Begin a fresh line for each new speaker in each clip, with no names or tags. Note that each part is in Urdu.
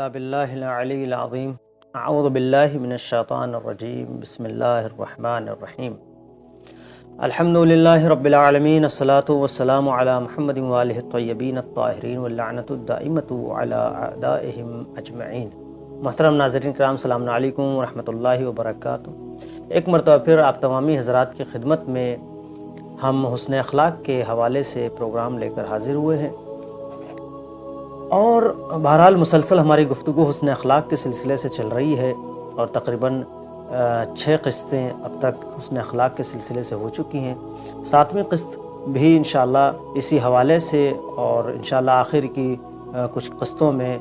اللہ باللہ العلی العظیم اعوذ باللہ من الشیطان الرجیم بسم اللہ الرحمن الرحیم الحمد للہ رب العالمین الصلاۃ والسلام علی محمد وآلہ الطیبین الطاہرین واللعنۃ الدائمۃ علی اعدائہم اجمعین۔ محترم ناظرین کرام، السلام علیکم ورحمۃ اللہ وبرکاتہ۔ ایک مرتبہ پھر آپ تمامی حضرات کی خدمت میں ہم حسن اخلاق کے حوالے سے پروگرام لے کر حاضر ہوئے ہیں، اور بہرحال مسلسل ہماری گفتگو حسن اخلاق کے سلسلے سے چل رہی ہے، اور تقریباً 6 قسطیں اب تک حسن اخلاق کے سلسلے سے ہو چکی ہیں۔ 7ویں قسط بھی انشاءاللہ اسی حوالے سے، اور انشاءاللہ آخر کی کچھ قسطوں میں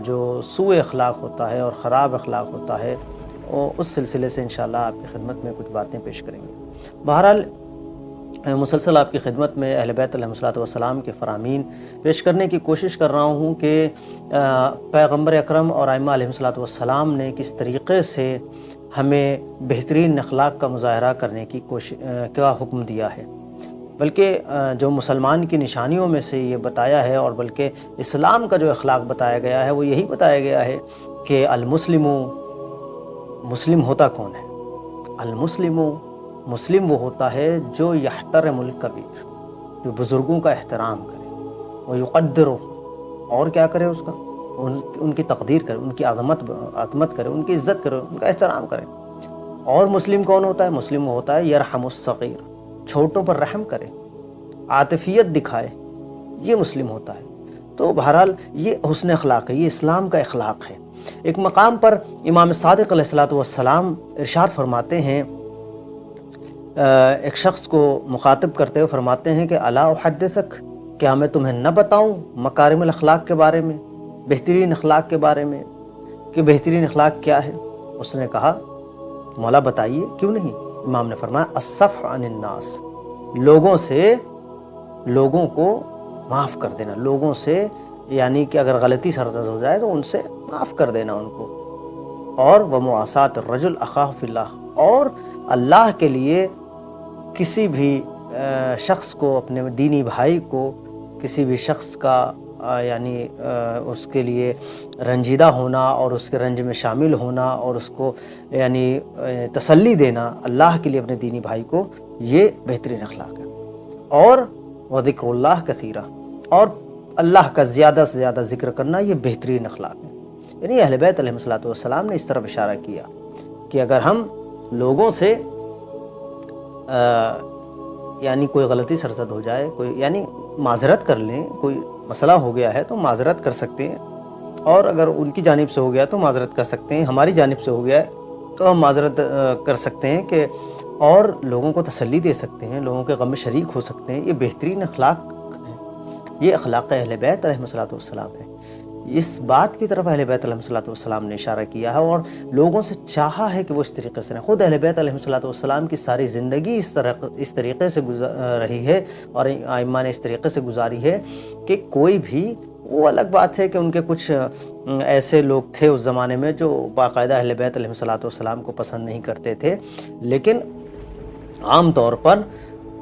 جو سوء اخلاق ہوتا ہے اور خراب اخلاق ہوتا ہے، اس سلسلے سے انشاءاللہ آپ کی خدمت میں کچھ باتیں پیش کریں گے۔ بہرحال مسلسل آپ کی خدمت میں اہل بیت علیہ الصلوۃ والسلام کے فرامین پیش کرنے کی کوشش کر رہا ہوں کہ پیغمبر اکرم اور ائمہ علیہ الصلوۃ والسلام نے کس طریقے سے ہمیں بہترین اخلاق کا مظاہرہ کرنے کی کا حکم دیا ہے، بلکہ جو مسلمان کی نشانیوں میں سے یہ بتایا ہے، اور بلکہ اسلام کا جو اخلاق بتایا گیا ہے وہ یہی بتایا گیا ہے کہ مسلم ہوتا کون ہے؟ مسلم وہ ہوتا ہے جو یحترم الکبیر، جو بزرگوں کا احترام کرے، وہ یقدر، اور کیا کرے، اس کا ان کی تقدیر کرے، ان کی عظمت کرے، ان کی عزت کرے، ان کا احترام کرے۔ اور مسلم کون ہوتا ہے؟ مسلم وہ ہوتا ہے یرحم الصغیر، چھوٹوں پر رحم کرے، عاطفیت دکھائے، یہ مسلم ہوتا ہے۔ تو بہرحال یہ حسن اخلاق ہے، یہ اسلام کا اخلاق ہے۔ ایک مقام پر امام صادق علیہ الصلوۃ والسلام ارشاد فرماتے ہیں، ایک شخص کو مخاطب کرتے ہوئے فرماتے ہیں کہ الا احدثک، کیا میں تمہیں نہ بتاؤں مکارم الاخلاق کے بارے میں، بہترین اخلاق کے بارے میں، کہ بہترین اخلاق کیا ہے؟ اس نے کہا مولا بتائیے، کیوں نہیں؟ امام نے فرمایا الصفح عن الناس، لوگوں کو معاف کر دینا، لوگوں سے یعنی کہ اگر غلطی سرزد ہو جائے تو ان سے معاف کر دینا ان کو، اور ومواساۃ الرجل اخاہ فی اللہ، اور اللہ کے لیے کسی بھی شخص کو، اپنے دینی بھائی کو، کسی بھی شخص کا یعنی اس کے لیے رنجیدہ ہونا اور اس کے رنج میں شامل ہونا اور اس کو یعنی تسلی دینا اللہ کے لیے اپنے دینی بھائی کو، یہ بہترین اخلاق ہے۔ اور وذکر اللہ کثیرا، اور اللہ کا زیادہ سے زیادہ ذکر کرنا، یہ بہترین اخلاق ہے۔ یعنی اہل بیت علیہ الصلوۃ والسلام نے اس طرف اشارہ کیا کہ اگر ہم لوگوں سے یعنی کوئی غلطی سرزد ہو جائے، کوئی یعنی معذرت کر لیں، کوئی مسئلہ ہو گیا ہے تو معذرت کر سکتے ہیں، اور اگر ان کی جانب سے ہو گیا تو معذرت کر سکتے ہیں، ہماری جانب سے ہو گیا ہے تو ہم معذرت کر سکتے ہیں، کہ اور لوگوں کو تسلی دے سکتے ہیں، لوگوں کے غم میں شریک ہو سکتے ہیں۔ یہ بہترین اخلاق ہے، یہ اخلاق اہل بیت علیہ الصلوۃ والسلام ہے۔ اس بات کی طرف اہل بیت علیہ الصلوۃ والسلام نے اشارہ کیا ہے، اور لوگوں سے چاہا ہے کہ وہ اس طریقے سے رہیں۔ خود اہل بیت علیہ الصلوۃ والسلام کی ساری زندگی اس طریقے سے رہی ہے، اور ائمہ نے اس طریقے سے گزاری ہے کہ کوئی بھی، وہ الگ بات ہے کہ ان کے کچھ ایسے لوگ تھے اس زمانے میں جو باقاعدہ اہل بیت علیہ الصلوۃ والسلام کو پسند نہیں کرتے تھے، لیکن عام طور پر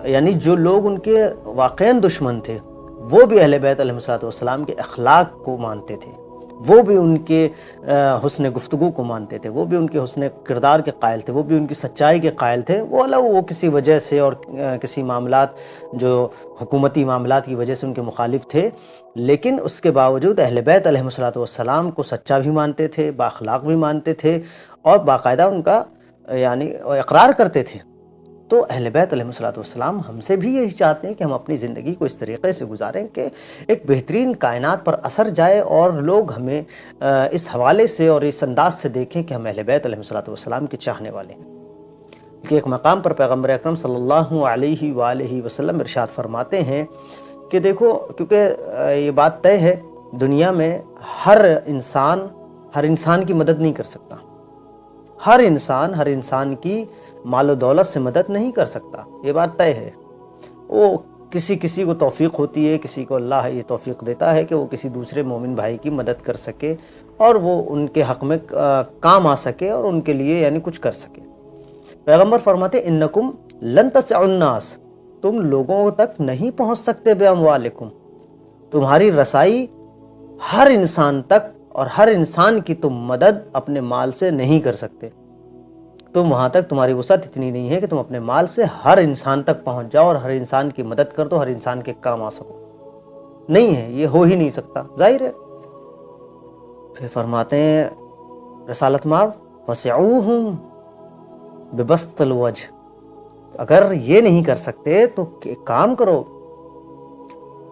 یعنی جو لوگ ان کے واقعاً دشمن تھے، وہ بھی اہل بیت علیہ الصلوۃ والسلام کے اخلاق کو مانتے تھے، وہ بھی ان کے حسن گفتگو کو مانتے تھے، وہ بھی ان کے حسن کردار کے قائل تھے، وہ بھی ان کی سچائی کے قائل تھے۔ وہ کسی وجہ سے اور کسی معاملات، جو حکومتی معاملات کی وجہ سے ان کے مخالف تھے، لیکن اس کے باوجود اہل بیت علیہ الصلوۃ والسلام کو سچا بھی مانتے تھے، بااخلاق بھی مانتے تھے، اور باقاعدہ ان کا یعنی اقرار کرتے تھے۔ تو اہل بیت علیہ الصلوۃ والسلام ہم سے بھی یہی چاہتے ہیں کہ ہم اپنی زندگی کو اس طریقے سے گزاریں کہ ایک بہترین کائنات پر اثر جائے، اور لوگ ہمیں اس حوالے سے اور اس انداز سے دیکھیں کہ ہم اہل بیت علیہ الصلوۃ والسلام کے چاہنے والے ہیں۔ کہ ایک مقام پر پیغمبر اکرم صلی اللہ علیہ وآلہ وسلم ارشاد فرماتے ہیں کہ دیکھو، کیونکہ یہ بات طے ہے، دنیا میں ہر انسان کی مدد نہیں کر سکتا، ہر انسان کی مال و دولت سے مدد نہیں کر سکتا، یہ بات طے ہے۔ وہ کسی کو توفیق ہوتی ہے، کسی کو اللہ یہ توفیق دیتا ہے کہ وہ کسی دوسرے مومن بھائی کی مدد کر سکے، اور وہ ان کے حق میں کام آ سکے، اور ان کے لیے یعنی کچھ کر سکے۔ پیغمبر فرماتے انکم لن تسعوا الناس، تم لوگوں تک نہیں پہنچ سکتے بے اموالکم، تمہاری رسائی ہر انسان تک اور ہر انسان کی تم مدد اپنے مال سے نہیں کر سکتے. تم وہاں تک تمہاری وسعت اتنی نہیں ہے کہ تم اپنے مال سے ہر انسان تک پہنچ جاؤ اور ہر انسان کی مدد کر دو، ہر انسان کے کام آ سکو. نہیں ہے، یہ ہو ہی نہیں سکتا، ظاہر ہے. پھر فرماتے ہیں رسالت مآب وسعوہم ببسط الوجہ، اگر یہ نہیں کر سکتے تو ایک کام کرو،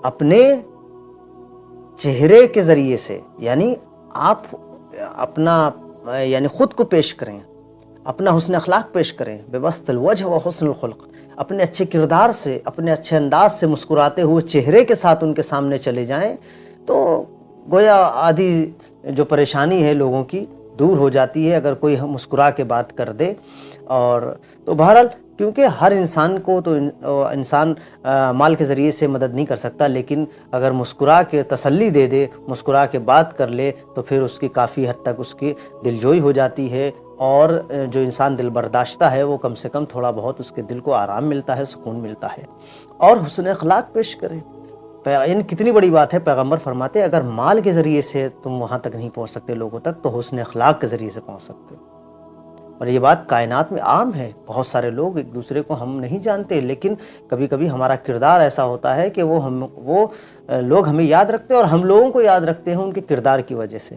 اپنے چہرے کے ذریعے سے، یعنی آپ اپنا یعنی خود کو پیش کریں، اپنا حسن اخلاق پیش کریں. ببسط الوجہ و حسن الخلق، اپنے اچھے کردار سے، اپنے اچھے انداز سے، مسکراتے ہوئے چہرے کے ساتھ ان کے سامنے چلے جائیں تو گویا آدھی جو پریشانی ہے لوگوں کی دور ہو جاتی ہے اگر کوئی مسکرا کے بات کر دے. اور تو بہرحال کیونکہ ہر انسان کو تو انسان مال کے ذریعے سے مدد نہیں کر سکتا، لیکن اگر مسکرا کے تسلی دے دے، مسکرا کے بات کر لے تو پھر اس کی کافی حد تک اس کی دلجوئی ہو جاتی ہے، اور جو انسان دل برداشتہ ہے وہ کم سے کم تھوڑا بہت اس کے دل کو آرام ملتا ہے، سکون ملتا ہے. اور حسن اخلاق پیش کرے. کتنی بڑی بات ہے، پیغمبر فرماتے اگر مال کے ذریعے سے تم وہاں تک نہیں پہنچ سکتے لوگوں تک تو حسن اخلاق کے ذریعے سے پہنچ سکتے. اور یہ بات کائنات میں عام ہے، بہت سارے لوگ ایک دوسرے کو ہم نہیں جانتے، لیکن کبھی کبھی ہمارا کردار ایسا ہوتا ہے کہ وہ لوگ ہمیں یاد رکھتے ہیں اور ہم لوگوں کو یاد رکھتے ہیں ان کے کردار کی وجہ سے.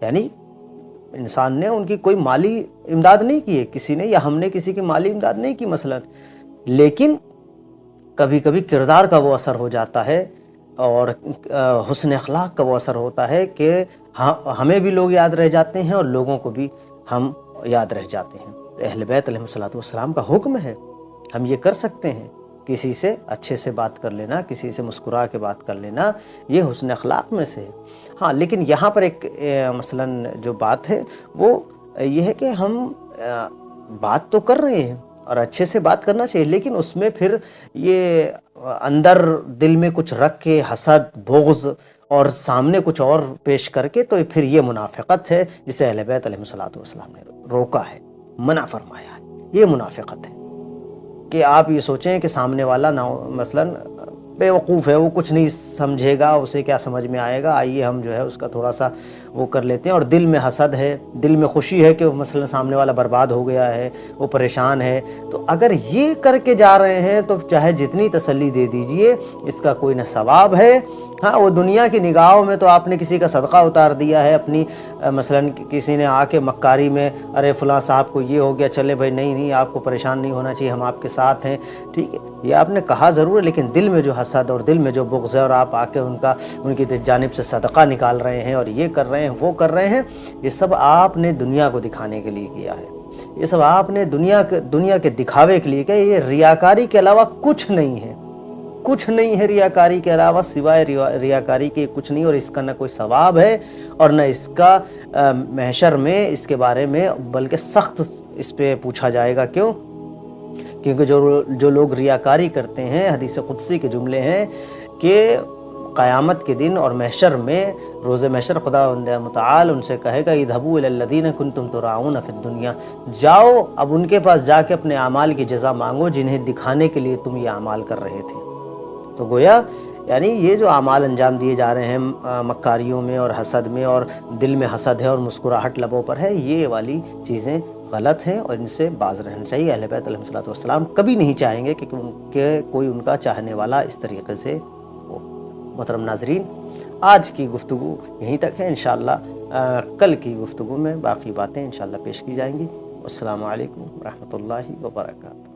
یعنی انسان نے ان کی کوئی مالی امداد نہیں کی ہے کسی نے، یا ہم نے کسی کی مالی امداد نہیں کی مثلا، لیکن کبھی کبھی کردار کا وہ اثر ہو جاتا ہے اور حسن اخلاق کا وہ اثر ہوتا ہے کہ ہمیں بھی لوگ یاد رہ جاتے ہیں اور لوگوں کو بھی ہم یاد رہ جاتے ہیں. تو اہل بیت علیہ الصلوۃ والسلام کا حکم ہے، ہم یہ کر سکتے ہیں. کسی سے اچھے سے بات کر لینا، کسی سے مسکرا کے بات کر لینا، یہ حسن اخلاق میں سے ہے. ہاں لیکن یہاں پر ایک مثلا جو بات ہے وہ یہ ہے کہ ہم بات تو کر رہے ہیں اور اچھے سے بات کرنا چاہیے، لیکن اس میں پھر یہ اندر دل میں کچھ رکھ کے حسد، بغض اور سامنے کچھ اور پیش کر کے، تو پھر یہ منافقت ہے جسے اہل بیت علیہ الصلوۃ والسلام نے روکا ہے، منع فرمایا ہے. یہ منافقت ہے کہ آپ یہ سوچیں کہ سامنے والا مثلا بے وقوف ہے، وہ کچھ نہیں سمجھے گا، اسے کیا سمجھ میں آئے گا، آئیے ہم جو ہے اس کا تھوڑا سا وہ کر لیتے ہیں. اور دل میں حسد ہے، دل میں خوشی ہے کہ مثلا سامنے والا برباد ہو گیا ہے، وہ پریشان ہے. تو اگر یہ کر کے جا رہے ہیں تو چاہے جتنی تسلی دے دیجئے، اس کا کوئی نہ ثواب ہے. ہاں وہ دنیا کی نگاہوں میں تو آپ نے کسی کا صدقہ اتار دیا ہے اپنی، مثلا کسی نے آ کے مکاری میں ارے فلاں صاحب کو یہ ہو گیا، چلے بھائی نہیں آپ کو پریشان نہیں ہونا چاہیے، ہم آپ کے ساتھ ہیں، ٹھیک ہے، یہ آپ نے کہا ضرور ہے، لیکن دل میں جو حسد اور دل میں جو بغض ہے اور آپ آ کے ان کی جانب سے صدقہ نکال رہے ہیں اور یہ کر رہے ہیں وہ کر رہے ہیں، یہ سب آپ نے دنیا کو دکھانے کے لیے کیا ہے. یہ سب آپ نے دنیا کے دکھاوے کے لیے کیا. یہ ریاکاری کے علاوہ کچھ نہیں ہے، کچھ نہیں ہے ریاکاری کے علاوہ، سوائے ریاکاری کے کچھ نہیں. اور اس کا نہ کوئی ثواب ہے اور نہ اس کا محشر میں اس کے بارے میں بلکہ سخت اس پہ پوچھا جائے گا. کیوں؟ کیونکہ جو لوگ ریاکاری کرتے ہیں، حدیث قدسی کے جملے ہیں کہ قیامت کے دن اور محشر میں، روز محشر خدا متعال ان سے کہے گا اذهبوا الى الذين كنتم تراؤون في الدنيا، جاؤ اب ان کے پاس جا کے اپنے اعمال کی جزا مانگو جنہیں دکھانے کے لیے تم یہ اعمال کر رہے تھے. تو گویا یعنی یہ جو اعمال انجام دیے جا رہے ہیں مکاریوں میں اور حسد میں، اور دل میں حسد ہے اور مسکراہٹ لبوں پر ہے، یہ والی چیزیں غلط ہیں اور ان سے باز رہنا چاہیے. اہل بیت علیہ الصلوۃ والسلام کبھی نہیں چاہیں گے کہ کوئی ان کا چاہنے والا اس طریقے سے ہو. محترم ناظرین، آج کی گفتگو یہیں تک ہے. انشاءاللہ کل کی گفتگو میں باقی باتیں انشاءاللہ پیش کی جائیں گی. السلام علیکم ورحمۃ اللہ وبرکاتہ.